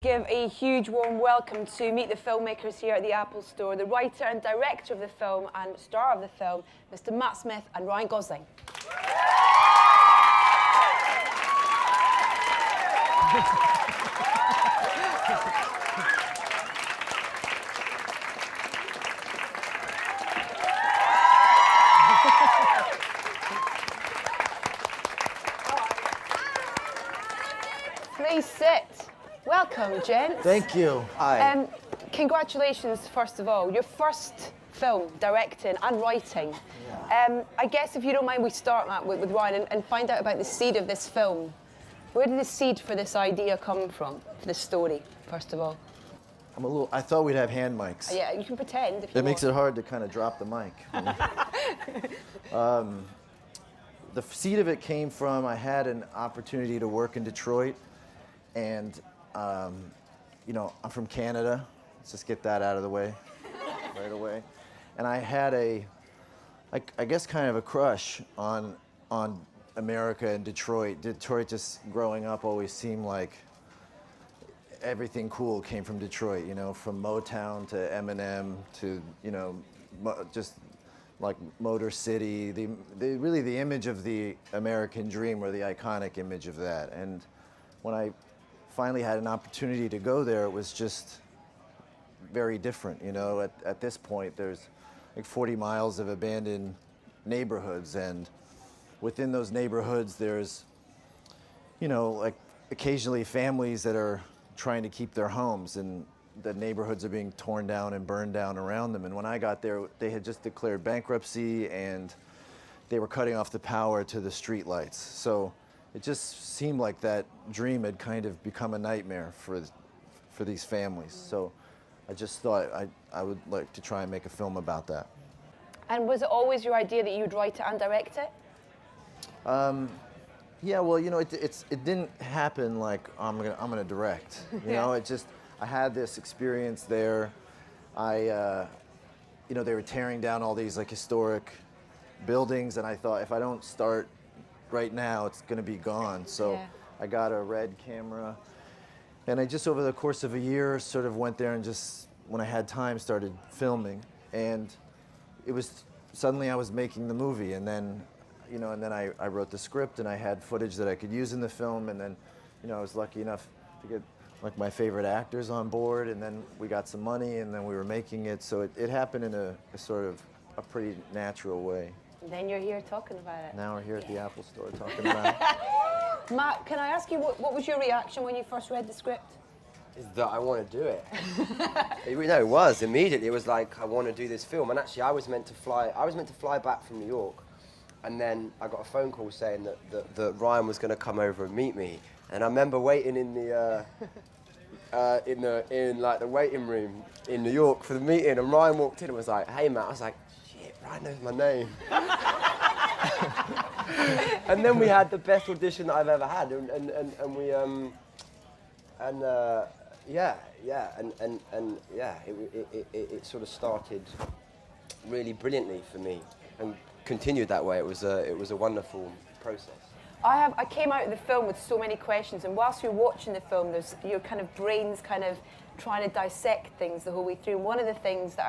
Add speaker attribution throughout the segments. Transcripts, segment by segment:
Speaker 1: Give a huge warm welcome to meet the filmmakers here at the Apple Store, the writer and director of the film and star of the film, Mr. Matt Smith and Ryan Gosling. Please sit. Welcome, gents.
Speaker 2: Thank you. Hi.
Speaker 1: Congratulations, first of all. Your first film, directing and writing. Yeah. I guess, if you don't mind, we start, Matt, with Ryan and find out about the seed of this film. Where did the seed for this idea come from, for this story, first of all?
Speaker 2: I thought we'd have hand mics.
Speaker 1: Yeah, you can pretend if you want.
Speaker 2: It makes it hard to kind of drop the mic. The seed of it came from, I had an opportunity to work in Detroit, and you know, I'm from Canada. Let's just get that out of the way right away. And I had I guess kind of a crush on America and Detroit. Detroit, just growing up, always seemed like everything cool came from Detroit, you know, from Motown to Eminem to, you know, just like Motor City, really the image of the American dream, or the iconic image of that. And when I finally had an opportunity to go there, it was just very different, you know. At this point, there's like 40 miles of abandoned neighborhoods, and within those neighborhoods, there's, you know, like occasionally families that are trying to keep their homes, and the neighborhoods are being torn down and burned down around them. And when I got there, they had just declared bankruptcy, and they were cutting off the power to the street lights. So it just seemed like that dream had kind of become a nightmare for these families. So I just thought I would like to try and make a film about that.
Speaker 1: And was it always your idea that you'd write it and direct it?
Speaker 2: Yeah, well, you know, it didn't happen like I'm gonna direct. You know, it just, I had this experience there. You know, they were tearing down all these like historic buildings, and I thought, if I don't start right now, it's gonna be gone. So yeah. I got a Red camera, and I just, over the course of a year, sort of went there and just, when I had time, started filming. And it was, suddenly I was making the movie, and then, you know, and then I wrote the script, and I had footage that I could use in the film, and then, you know, I was lucky enough to get like my favorite actors on board, and then we got some money, and then we were making it. So it happened in a sort of a pretty natural way.
Speaker 1: And then you're here talking about it.
Speaker 2: Now we're here at the Apple Store talking about it.
Speaker 1: Matt, can I ask you, what was your reaction when you first read the script?
Speaker 3: Is that I want to do it. It was immediately. It was like, I want to do this film. And actually, I was meant to fly back from New York, and then I got a phone call saying that Ryan was going to come over and meet me. And I remember waiting in the in like the waiting room in New York for the meeting, and Ryan walked in and was like, "Hey, Matt." I was like, "Shit, Ryan knows my name." And then we had the best audition that I've ever had, and we it sort of started really brilliantly for me, and continued that way. It was a wonderful process.
Speaker 1: I came out of the film with so many questions, and whilst you're watching the film, there's your kind of brains kind of trying to dissect things the whole way through. And one of the things that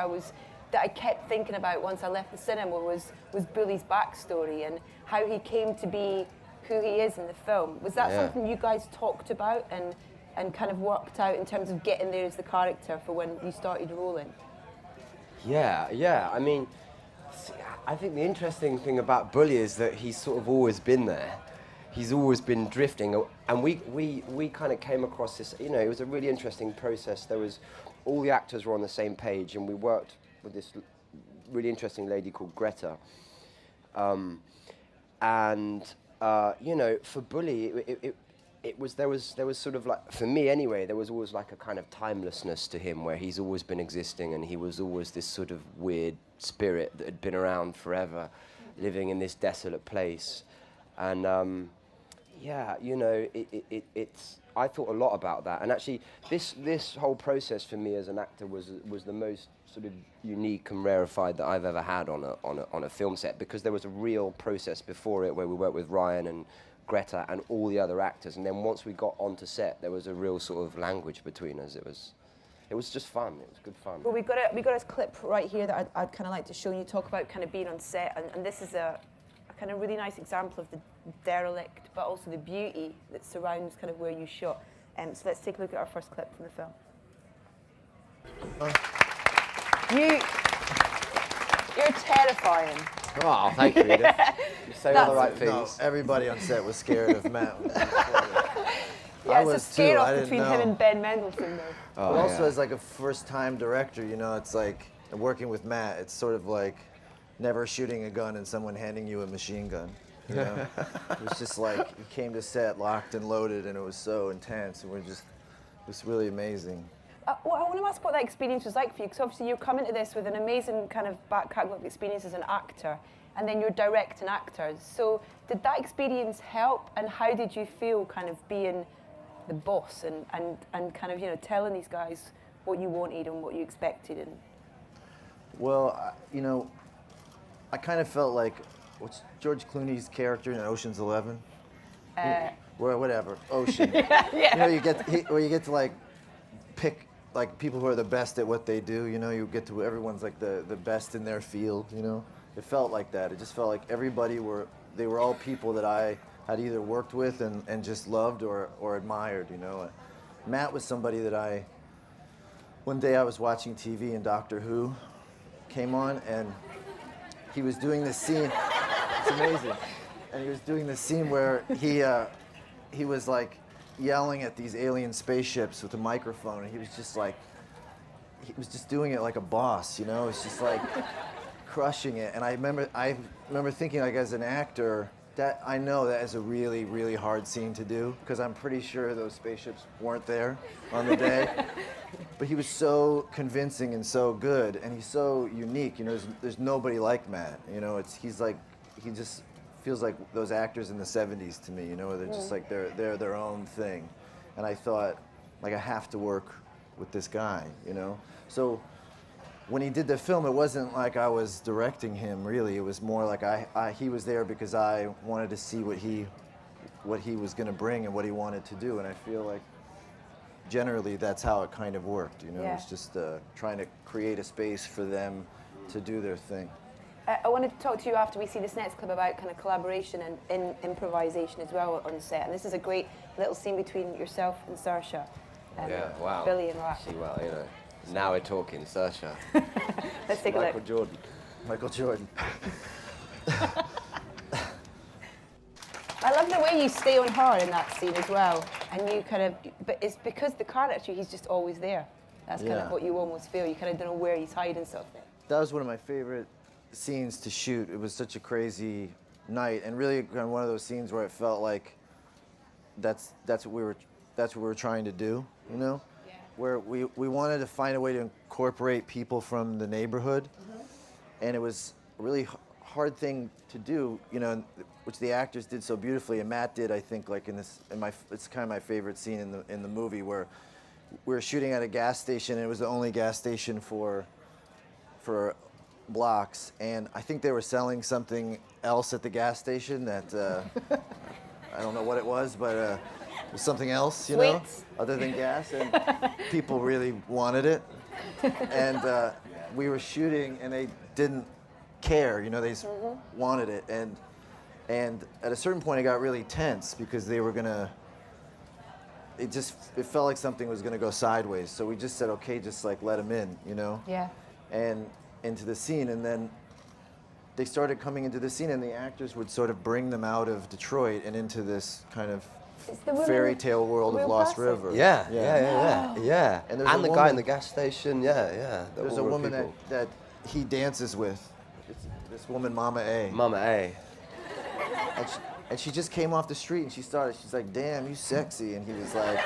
Speaker 1: I kept thinking about once I left the cinema was Bully's backstory and how he came to be who he is in the film. Was that something you guys talked about and kind of worked out in terms of getting there as the character for when you started rolling?
Speaker 3: Yeah. I mean, I think the interesting thing about Bully is that he's sort of always been there. He's always been drifting, and we kind of came across this, you know, it was a really interesting process. There was, all the actors were on the same page, and we worked with this really interesting lady called Greta. You know, for Bully, there was sort of like, for me anyway, there was always like a kind of timelessness to him, where he's always been existing, and he was always this sort of weird spirit that had been around forever, living in this desolate place. And yeah, you know, it's. I thought a lot about that, and actually, this whole process for me as an actor was the most sort of unique and rarefied that I've ever had on a film set, because there was a real process before it where we worked with Ryan and Greta and all the other actors. And then once we got onto set, there was a real sort of language between us. It was just fun. It was good fun.
Speaker 1: Well, we got a clip right here that I'd kind of like to show you. Talk about kind of being on set, and this is a kind of really nice example of the derelict, but also the beauty that surrounds kind of where you shot. So let's take a look at our first clip from the film. You're terrifying.
Speaker 3: Oh, thank you, Edith. You say all the right things.
Speaker 2: No, everybody on set was scared of Matt.
Speaker 1: Yeah,
Speaker 2: I
Speaker 1: it's a
Speaker 2: was
Speaker 1: scare
Speaker 2: too,
Speaker 1: off
Speaker 2: I didn't
Speaker 1: between
Speaker 2: know.
Speaker 1: him and Ben Mendelsohn, though.
Speaker 2: But also, as like a first-time director, you know, it's like working with Matt. It's sort of like never shooting a gun and someone handing you a machine gun. You know, it was just like you came to set locked and loaded, and it was so intense, and it was really amazing.
Speaker 1: Well, I want to ask what that experience was like for you, because obviously you're coming to this with an amazing kind of back catalogue experience as an actor, and then you're directing actors. So did that experience help, and how did you feel kind of being the boss and kind of, you know, telling these guys what you wanted and what you expected? And
Speaker 2: Well, you know, I kind of felt like, what's George Clooney's character in Ocean's 11? Or whatever, Ocean. You know, you get to like pick like people who are the best at what they do. You know, you get to everyone's like the best in their field. You know, it felt like that. It just felt like they were all people that I had either worked with and just loved or admired. You know, Matt was somebody that one day I was watching TV and Doctor Who came on, and he was doing this scene. It's amazing. And he was doing this scene where he was like yelling at these alien spaceships with a microphone, and he was just doing it like a boss, you know? It's just like crushing it. And I remember thinking, like, as an actor, that I know that is a really, really hard scene to do, because I'm pretty sure those spaceships weren't there on the day. But he was so convincing and so good, and he's so unique. You know, there's nobody like Matt. You know, he just feels like those actors in the '70s to me. You know, they're just like they're their own thing. And I thought, like, I have to work with this guy. You know, so when he did the film, it wasn't like I was directing him, really. It was more like he was there because I wanted to see what he was going to bring and what he wanted to do. And I feel like generally that's how it kind of worked. You know,
Speaker 1: Yeah.
Speaker 2: It's just trying to create a space for them to do their thing.
Speaker 1: I wanted to talk to you after we see this next clip about kind of collaboration and improvisation as well on set. And this is a great little scene between yourself and Saoirse.
Speaker 3: Yeah, wow.
Speaker 1: Billy and Rat.
Speaker 3: See, well, you know, now we're talking, Saoirse.
Speaker 1: Let's take a
Speaker 3: Michael
Speaker 1: look.
Speaker 3: Jordan.
Speaker 2: Michael Jordan.
Speaker 1: I love the way you stay on her in that scene as well. And you kind of, but it's because the character, he's just always there. That's kind of
Speaker 2: Yeah.
Speaker 1: what you almost feel. You kind of don't know where he's hiding something.
Speaker 2: That was one of my favorite scenes to shoot. It was such a crazy night, and really kind of one of those scenes where it felt like that's what we were trying to do, you know?
Speaker 1: Yeah.
Speaker 2: Where we wanted to find a way to incorporate people from the neighborhood, and it was a really hard thing to do, you know, which the actors did so beautifully, and Matt did, I think, like it's kind of my favorite scene in the movie, where we were shooting at a gas station, and it was the only gas station for blocks, and I think they were selling something else at the gas station that I don't know what it was, but it was something else, you know,
Speaker 1: Sweets.
Speaker 2: other than gas, and people really wanted it. And we were shooting, and they didn't care, you know, they just wanted it. And at a certain point, it got really tense because they were gonna. It felt like something was gonna go sideways. So we just said, okay, just like let them in, you know.
Speaker 1: Yeah.
Speaker 2: And into the scene, and then they started coming into the scene, and the actors would sort of bring them out of Detroit and into this kind of
Speaker 1: It's the woman
Speaker 2: fairy
Speaker 1: with
Speaker 2: tale world of
Speaker 1: real
Speaker 2: Lost
Speaker 1: person.
Speaker 2: River.
Speaker 3: Yeah.
Speaker 2: And there's a
Speaker 3: the guy
Speaker 2: woman-
Speaker 3: in the gas station, yeah. they're
Speaker 2: There's
Speaker 3: all
Speaker 2: a
Speaker 3: real
Speaker 2: woman
Speaker 3: people.
Speaker 2: that he dances with. It's this woman, Mama A.
Speaker 3: Mama A.
Speaker 2: And she just came off the street, and she's like, damn, you sexy. And he was like,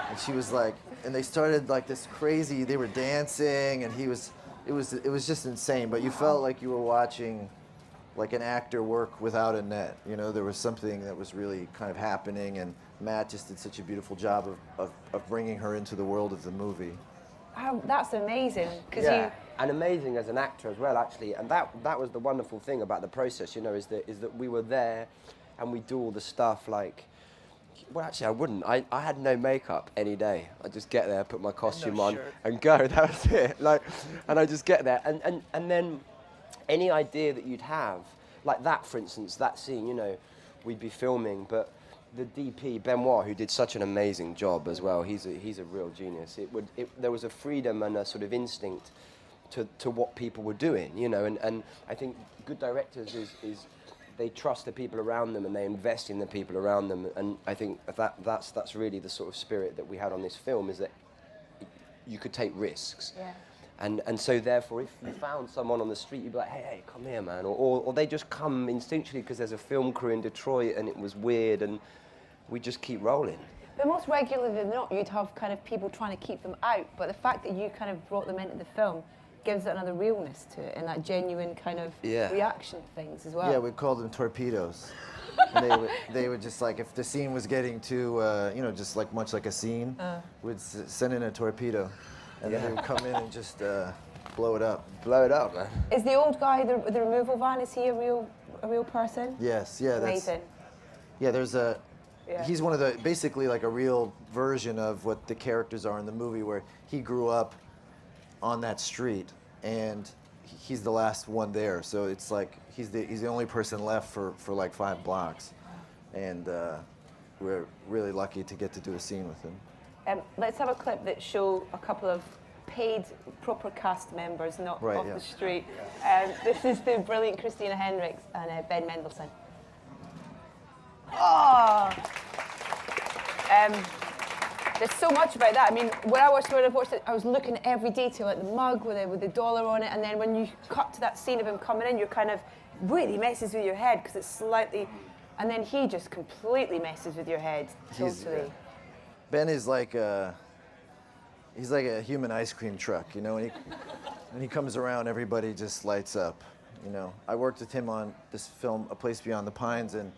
Speaker 2: and she was like, and they started like this crazy, they were dancing, and it was just insane. But you felt like you were watching like an actor work without a net. You know, there was something that was really kind of happening, and Matt just did such a beautiful job of bringing her into the world of the movie.
Speaker 1: Oh, that's amazing. Because
Speaker 3: And amazing as an actor as well, actually. And that was the wonderful thing about the process, you know, is that we were there and we do all the stuff like. Well, actually, I wouldn't. I had no makeup any day. I just get there, put my costume on, and go. That was it. Like, and I just get there, and then any idea that you'd have, like that, for instance, that scene, you know, we'd be filming, but the DP Benoit, who did such an amazing job as well, he's a real genius. There was a freedom and a sort of instinct to what people were doing, you know, and I think good directors is they trust the people around them and they invest in the people around them, and I think that's really the sort of spirit that we had on this film, is that you could take risks.
Speaker 1: Yeah.
Speaker 3: And so therefore, if you found someone on the street, you'd be like, hey, come here, man. Or they just come instinctually because there's a film crew in Detroit and it was weird, and we just keep rolling.
Speaker 1: But most regularly than not, you'd have kind of people trying to keep them out. But the fact that you kind of brought them into the film gives it another realness to it, and that genuine kind of reaction to things as well.
Speaker 2: Yeah, we called them torpedoes. And they would just like, if the scene was getting too, you know, just like much like a scene, we'd send in a torpedo. And then they would come in and just blow it up.
Speaker 3: Blow it up, man.
Speaker 1: Is the old guy, the removal van, is he a real person?
Speaker 2: Yes, yeah.
Speaker 1: Amazing.
Speaker 2: There's a, he's one of the, basically like a real version of what the characters are in the movie, where he grew up on that street and he's the last one there. So it's like, he's the only person left for like 5 blocks. And we're really lucky to get to do a scene with him.
Speaker 1: Let's have a clip that show a couple of paid, proper cast members, not off the street. This is the brilliant Christina Hendricks and Ben Mendelsohn. Oh! There's so much about that. I mean, when I watched it, I was looking at every detail, at the mug with the dollar on it, and then when you cut to that scene of him coming in, you're kind of really messes with your head because it's slightly, and then he just completely messes with your head, totally.
Speaker 2: Ben is like he's like a human ice cream truck, you know. When he comes around, everybody just lights up, you know. I worked with him on this film, A Place Beyond the Pines, and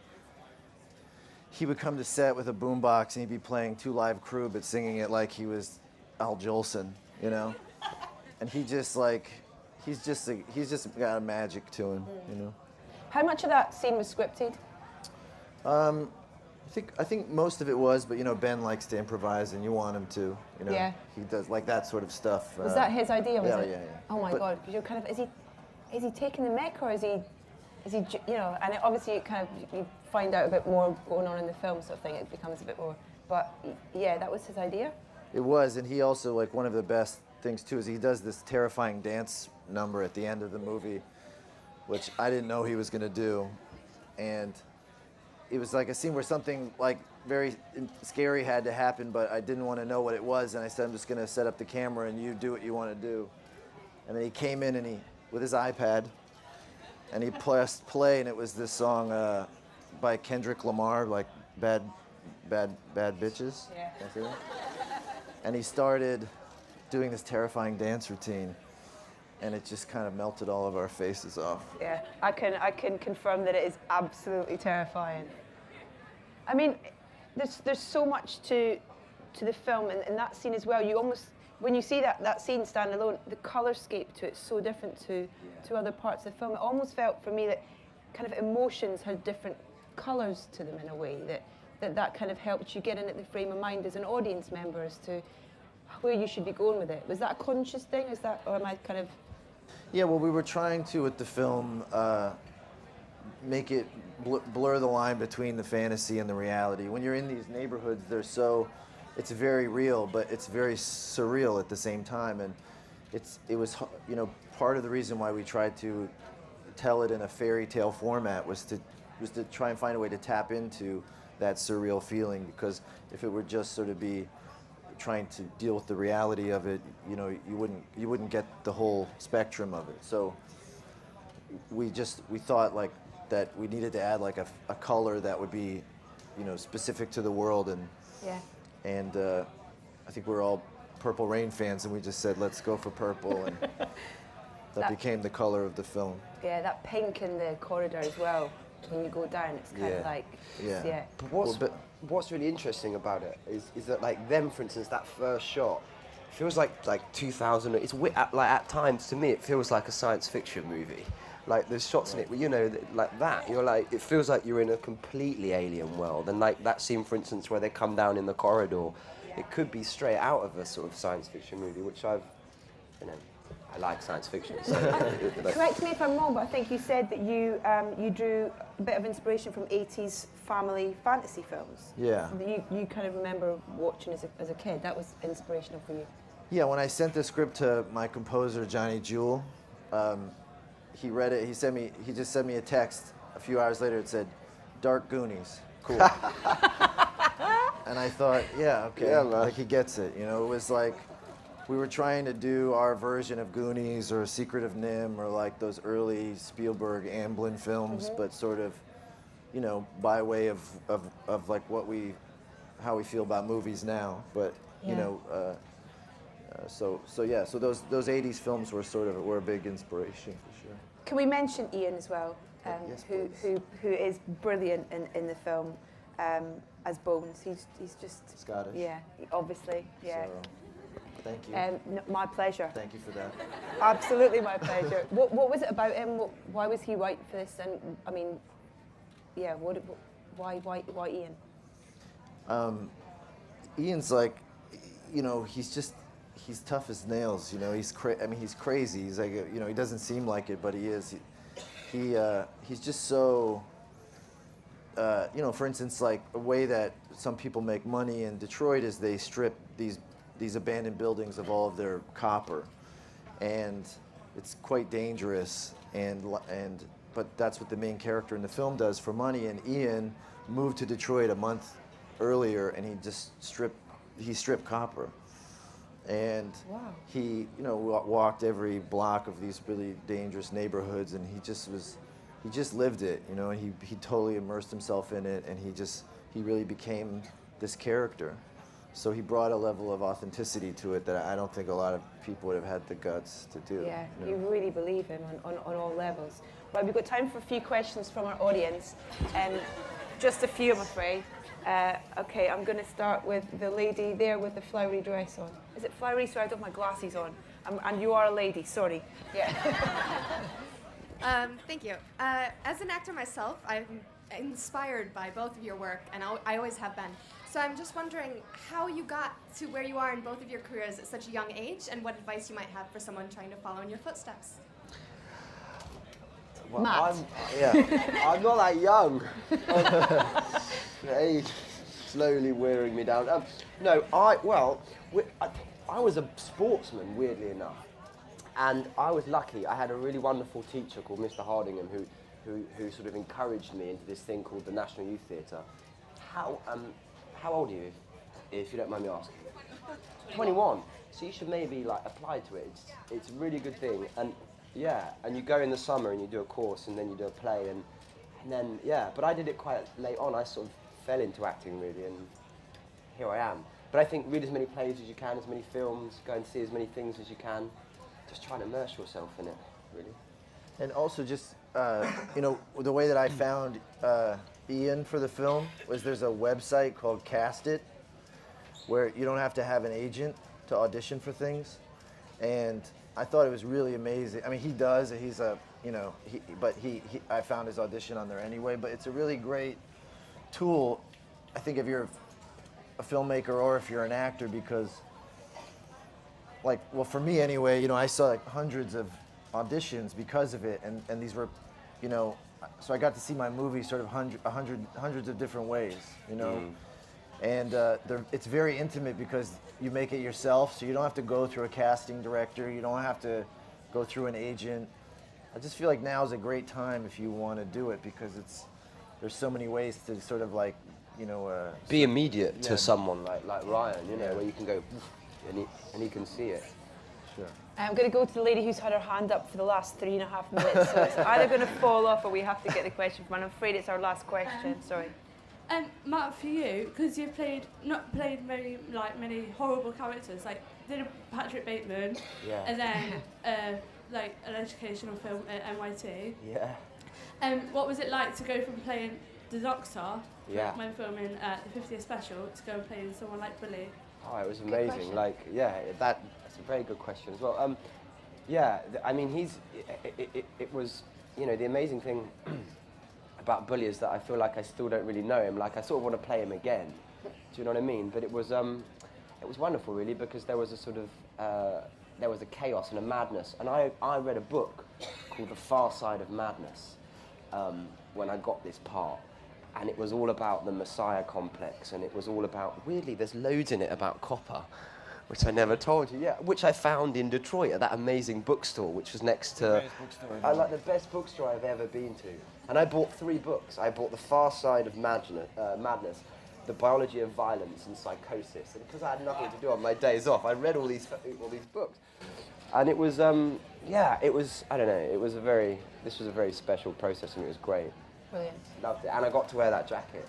Speaker 2: he would come to set with a boombox and he'd be playing 2 Live Crew, but singing it like he was Al Jolson, you know. And he's just got a magic to him, you know.
Speaker 1: How much of that scene was scripted?
Speaker 2: I think most of it was, but you know, Ben likes to improvise, and you want him to, you know.
Speaker 1: Yeah.
Speaker 2: He does like that sort of stuff.
Speaker 1: Was that his idea? Was it?
Speaker 2: Yeah.
Speaker 1: Oh my God! You're kind of is he taking the mick, or is he you know? And obviously, you find out a bit more going on in the film, sort of thing. It becomes a bit more. But yeah, that was his idea.
Speaker 2: It was, and he also, like, one of the best things too is he does this terrifying dance number at the end of the movie, which I didn't know he was going to do, and it was like a scene where something like very scary had to happen, but I didn't want to know what it was, and I said, I'm just going to set up the camera and you do what you want to do. And then he came in and with his iPad, and he pressed play, and it was this song by Kendrick Lamar, like Bad Bitches.
Speaker 1: Yeah.
Speaker 2: Can I say that? And he started doing this terrifying dance routine, and it just kind of melted all of our faces off.
Speaker 1: Yeah, I can confirm that it is absolutely terrifying. I mean, there's so much to the film and that scene as well. You almost, when you see that scene stand alone, the colorscape to it's so different to other parts of the film. It almost felt for me that kind of emotions had different colors to them in a way, that kind of helped you get in at the frame of mind as an audience member as to where you should be going with it. Was that a conscious thing? Is that, or am I kind of?
Speaker 2: Yeah, well, we were trying to, with the film, make it blur the line between the fantasy and the reality. When you're in these neighborhoods, it's very real, but it's very surreal at the same time. And it was, you know, part of the reason why we tried to tell it in a fairy tale format was to try and find a way to tap into that surreal feeling, because if it were just sort of be trying to deal with the reality of it, you know, you wouldn't get the whole spectrum of it. So we thought like that we needed to add like a color that would be, you know, specific to the world, and I think we're all Purple Rain fans, and we just said let's go for purple, and that became the color of the film.
Speaker 1: Yeah, that pink in the corridor as well. When you go down, it's kind of like
Speaker 3: But what's really interesting about it is that, like, them, for instance, that first shot feels like 2000. It's like at times to me it feels like a science fiction movie. Like there's shots in it where, you know, like that, you're like, it feels like you're in a completely alien world. And like that scene, for instance, where they come down in the corridor, it could be straight out of a sort of science fiction movie, which I've, you know, I like science fiction. So
Speaker 1: Correct me if I'm wrong, but I think you said that you drew a bit of inspiration from 80s family fantasy films.
Speaker 2: Yeah.
Speaker 1: That you kind of remember watching as a kid. That was inspirational for you.
Speaker 2: Yeah, when I sent the script to my composer, Johnny Jewell, he read it, he just sent me a text a few hours later. It said, "Dark Goonies, cool." And I thought, yeah, okay,
Speaker 3: Yeah, man.
Speaker 2: like he gets it. You know, it was like we were trying to do our version of Goonies or Secret of Nim or like those early Spielberg Amblin films, but sort of, you know, by way of like how we feel about movies now. But you
Speaker 1: Yeah.
Speaker 2: know, so those 80s films were a big inspiration for sure.
Speaker 1: Can we mention Ian as well,
Speaker 2: Yes,
Speaker 1: who is brilliant in the film as Bones? He's just
Speaker 2: Scottish.
Speaker 1: Yeah, obviously. Yeah.
Speaker 2: So, thank you.
Speaker 1: My pleasure.
Speaker 2: Thank you for that.
Speaker 1: Absolutely my pleasure. What was it about him? Why was he right for this? And I mean, yeah, why Ian?
Speaker 2: Ian's like, you know, he's tough as nails. You know, he's crazy. He's like, you know, he doesn't seem like it, but he is. He's just so. You know, for instance, like a way that some people make money in Detroit is they strip these abandoned buildings of all of their copper, and it's quite dangerous. But that's what the main character in the film does for money. And Ian moved to Detroit a month earlier, and he just stripped copper. And
Speaker 1: Wow.
Speaker 2: he, you know, walked every block of these really dangerous neighborhoods, and he just lived it, you know, and he totally immersed himself in it, and he really became this character. So he brought a level of authenticity to it that I don't think a lot of people would have had the guts to do.
Speaker 1: Yeah,
Speaker 2: you know?
Speaker 1: you really believe him on all levels. Right, we've got time for a few questions from our audience. Just a few, I'm afraid. Okay, I'm going to start with the lady there with the flowery dress on. Is it flowery? Sorry, I don't have my glasses on. And you are a lady, sorry. Yeah.
Speaker 4: Thank you. As an actor myself, I'm inspired by both of your work, and I always have been. So I'm just wondering how you got to where you are in both of your careers at such a young age, and what advice you might have for someone trying to follow in your footsteps.
Speaker 3: Well,
Speaker 1: Matt.
Speaker 3: I'm not that young. Age slowly wearing me down. No, I was a sportsman, weirdly enough, and I was lucky. I had a really wonderful teacher called Mr. Hardingham who sort of encouraged me into this thing called the National Youth Theatre. How old are you, if you don't mind me asking? 21. So you should maybe like apply to it. It's a really good thing, and yeah, and you go in the summer and you do a course, and then you do a play, and then yeah. But I did it quite late on. I sort of fell into acting really, and here I am. But I think read as many plays as you can, as many films, go and see as many things as you can. Just try and immerse yourself in it, really.
Speaker 2: And also just, you know, the way that I found Ian for the film was there's a website called Cast It, where you don't have to have an agent to audition for things. And I thought it was really amazing. I mean, he does, he's a, you know, I found his audition on there anyway, but it's a really great tool, I think, if you're a filmmaker or if you're an actor, because, like, well, for me anyway, you know, I saw like hundreds of auditions because of it, and these were, you know, so I got to see my movie sort of hundreds of different ways, you know, and it's very intimate because you make it yourself, so you don't have to go through a casting director, you don't have to go through an agent. I just feel like now is a great time if you want to do it, because there's so many ways to sort of like, you know,
Speaker 3: be immediate to
Speaker 2: yeah.
Speaker 3: someone like Ryan, you know,
Speaker 2: Yeah.
Speaker 3: where you can go and he can see it.
Speaker 2: Sure.
Speaker 1: I'm going to go to the lady who's had her hand up for the last 3.5 minutes, so it's either going to fall off or we have to get the question from her. I'm afraid it's our last question, sorry.
Speaker 5: Matt, for you, because you've not played many horrible characters, like did a Patrick Bateman,
Speaker 3: Yeah.
Speaker 5: and then like an educational film at NYT.
Speaker 3: Yeah.
Speaker 5: What was it like to go from playing the Doctor
Speaker 3: Yeah.
Speaker 5: when filming the 50th special to go and playing someone like Billy?
Speaker 3: Oh, it was
Speaker 1: Good
Speaker 3: amazing.
Speaker 1: question.
Speaker 3: Like, yeah, that's a very good question as well. Yeah, I mean, it was you know, the amazing thing about Bully is that I feel like I still don't really know him. Like, I sort of want to play him again. Do you know what I mean? But it was wonderful, really, because there was a sort of, there was a chaos and a madness. And I read a book called The Far Side of Madness when I got this part. And it was all about the Messiah complex, and it was all about, weirdly, there's loads in it about copper, which I never told you, yeah, which I found in Detroit at that amazing bookstore, which was next to... the best bookstore I've ever been to. And I bought 3 books. I bought The Far Side of Madness, The Biology of Violence and Psychosis. And because I had nothing to do on my days off, I read all these books. And it was, yeah, it was, I don't know, this was a very special process, and it was great.
Speaker 1: Brilliant.
Speaker 3: Loved it, and I got to wear that jacket.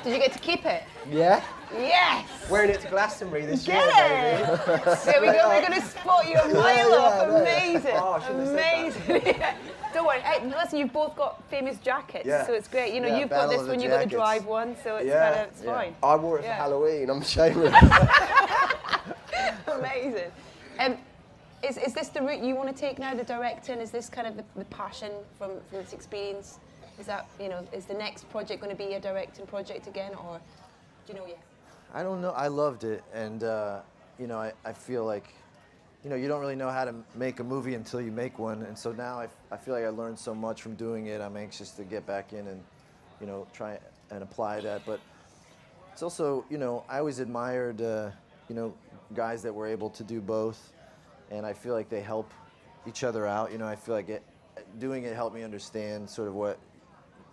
Speaker 1: Did you get to keep it?
Speaker 3: Yeah?
Speaker 1: Yes!
Speaker 3: Wearing it to Glastonbury this year,
Speaker 1: Get it!
Speaker 3: baby.
Speaker 1: There we go, we're going to spot you a mile off.
Speaker 3: no.
Speaker 1: Amazing.
Speaker 3: Oh, I shouldn't have said
Speaker 1: Amazing. Yeah. Don't worry. Hey, listen, you've both got famous jackets,
Speaker 3: Yeah.
Speaker 1: so it's great. You know,
Speaker 2: Yeah,
Speaker 1: you've got
Speaker 2: Battle
Speaker 1: this
Speaker 2: of the
Speaker 1: one, you've got the
Speaker 2: Jackets.
Speaker 1: drive one, so it's it's fine.
Speaker 3: I wore it for
Speaker 1: Yeah.
Speaker 3: Halloween, I'm ashamed.
Speaker 1: Amazing. Is this the route you want to take now, the directing? Is this kind of the passion from this experience? Is that, you know, is the next project going to be a directing project again, or do you know yet?
Speaker 2: I don't know. I loved it, and you know, I feel like, you know, you don't really know how to make a movie until you make one, and so now I feel like I learned so much from doing it. I'm anxious to get back in and, you know, try and apply that. But it's also, you know, I always admired, you know, guys that were able to do both, and I feel like they help each other out. You know, I feel like doing it helped me understand sort of what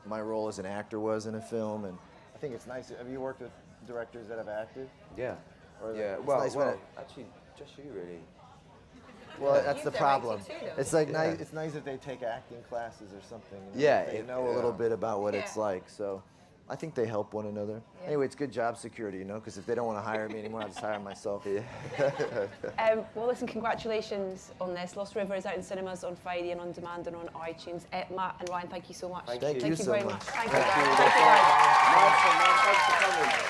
Speaker 2: my role as an actor was in a film, and I think it's nice. Have you worked with directors that have acted?
Speaker 3: Yeah.
Speaker 2: Or
Speaker 3: Yeah,
Speaker 2: it's
Speaker 3: well,
Speaker 2: nice when
Speaker 3: actually, just you, really.
Speaker 2: well, that's
Speaker 1: You've
Speaker 2: the
Speaker 1: directed
Speaker 2: problem.
Speaker 1: too, though.
Speaker 2: It's like
Speaker 3: Yeah.
Speaker 2: nice. It's nice if they take acting classes or something. You know,
Speaker 3: Yeah,
Speaker 2: if they
Speaker 3: it-
Speaker 2: know a little
Speaker 3: yeah.
Speaker 2: bit about what it's
Speaker 1: Yeah.
Speaker 2: like. So, I think they help one another.
Speaker 1: Yeah.
Speaker 2: Anyway, it's good job security, you know, because if they don't want to hire me anymore, I'll just hire myself. Yeah.
Speaker 1: Well, listen, congratulations on this. Lost River is out in cinemas on Friday and on demand and on iTunes. Matt and Ryan, thank you so much.
Speaker 3: Thank
Speaker 2: you. Thank you so
Speaker 1: very
Speaker 2: much.
Speaker 1: much. Thank you,
Speaker 2: Thank
Speaker 1: guys.
Speaker 2: you.
Speaker 1: Thank you, guys.
Speaker 3: Nice one, man. Thanks for coming.